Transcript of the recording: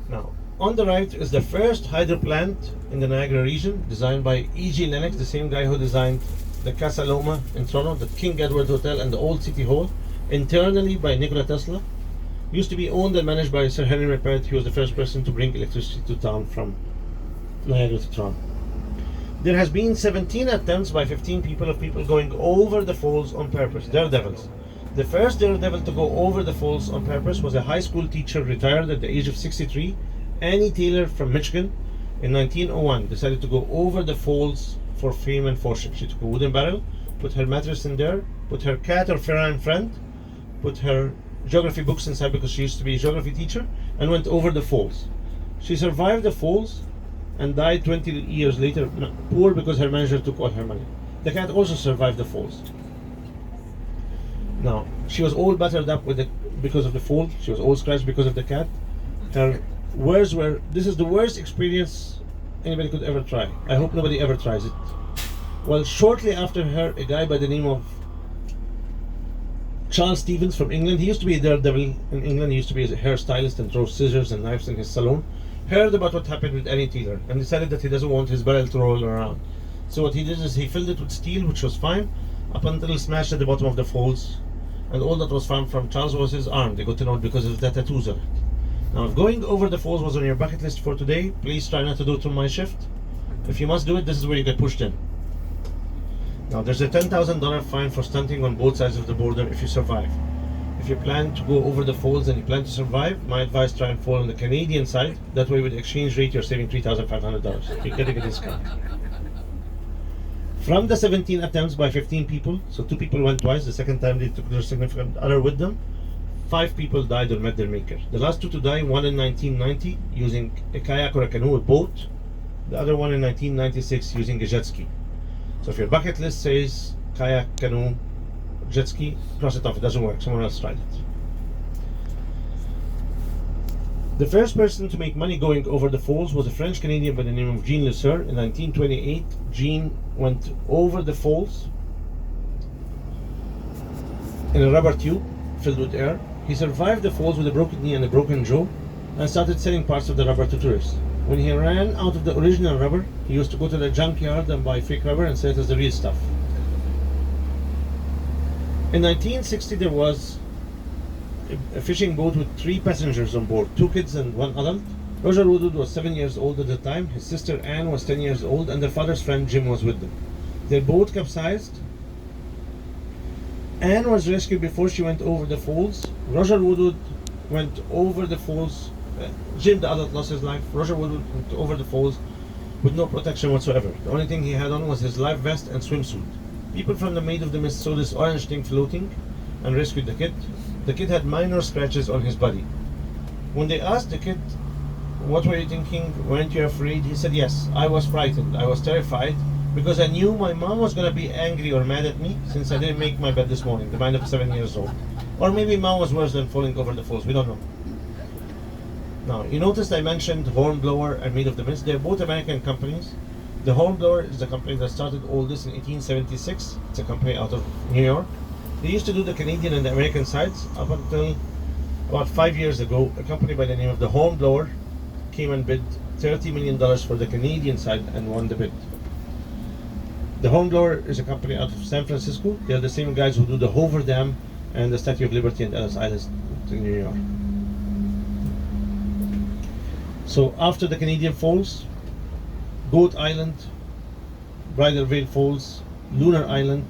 Now, on the right is the first hydro plant in the Niagara region, designed by E.G. Lennox, the same guy who designed the Casa Loma in Toronto, the King Edward Hotel, and the Old City Hall, internally by Nikola Tesla. Used to be owned and managed by Sir Henry Rappert. He was the first person to bring electricity to town from Niagara to Toronto. There has been 17 attempts by 15 people of people going over the falls on purpose, daredevils. The first daredevil to go over the falls on purpose was a high school teacher retired at the age of 63, Annie Taylor from Michigan. In 1901, decided to go over the falls for fame and fortune. She took a wooden barrel, put her mattress in there, put her cat or feline friend, put her geography books inside because she used to be a geography teacher, and went over the falls. She survived the falls and died 20 years later, poor because her manager took all her money. The cat also survived the falls. Now, she was all battered up because of the fall. She was all scratched because of the cat. Her words were, "This is the worst experience anybody could ever try. I hope nobody ever tries it." Well, shortly after her, a guy by the name of Charles Stevens from England, he used to be a daredevil in England. He used to be a hairstylist and throw scissors and knives in his salon. Heard about what happened with Annie Taylor and decided that he doesn't want his barrel to roll around. So what he did is he filled it with steel, which was fine, up until it smashed at the bottom of the falls. And all that was found from Charles was his arm. They got to know it because of the tattoos on it. Now, if going over the falls was on your bucket list for today, please try not to do it on my shift. If you must do it, this is where you get pushed in. Now, there's a $10,000 fine for stunting on both sides of the border if you survive. If you plan to go over the falls and you plan to survive, my advice, try and fall on the Canadian side. That way with the exchange rate, you're saving $3,500. You're getting a discount. From the 17 attempts by 15 people, so 2 people went twice, the second time they took their significant other with them, 5 people died or met their maker. The last 2 to die, one in 1990 using a kayak or a canoe, a boat, the other one in 1996 using a jet ski. So if your bucket list says kayak, canoe, jet ski, cross it off. It doesn't work. Someone else tried it. The first person to make money going over the falls was a French Canadian by the name of Jean Le Sueur. In 1928, Jean went over the falls in a rubber tube filled with air. He survived the falls with a broken knee and a broken jaw and started selling parts of the rubber to tourists. When he ran out of the original rubber, he used to go to the junkyard and buy fake rubber and sell it as the real stuff. In 1960, there was a fishing boat with 3 passengers on board, 2 kids and 1 adult. Roger Woodward was 7 years old at the time. His sister Anne was 10 years old, and their father's friend Jim was with them. Their boat capsized. Anne was rescued before she went over the falls. Roger Woodward went over the falls. Jim, the adult, lost his life. Roger Woodward went over the falls with no protection whatsoever. The only thing he had on was his life vest and swimsuit. People from the Maid of the Mist saw this orange thing floating and rescued the kid. The kid had minor scratches on his body. When they asked the kid, "What were you thinking? Weren't you afraid?" He said, "Yes, I was frightened. I was terrified because I knew my mom was going to be angry or mad at me since I didn't make my bed this morning," the mind of 7 years old. Or maybe mom was worse than falling over the falls. We don't know. Now, you noticed I mentioned Hornblower and Maid of the Mist. They're both American companies. The Hornblower is the company that started all this in 1876. It's a company out of New York. They used to do the Canadian and the American sides up until about 5 years ago. A company by the name of the Hornblower came and bid $30 million for the Canadian side and won the bid. The Hornblower is a company out of San Francisco. They're the same guys who do the Hoover Dam and the Statue of Liberty and Ellis Island in New York. So after the Canadian Falls, Goat Island, Bridal Veil Falls, Lunar Island,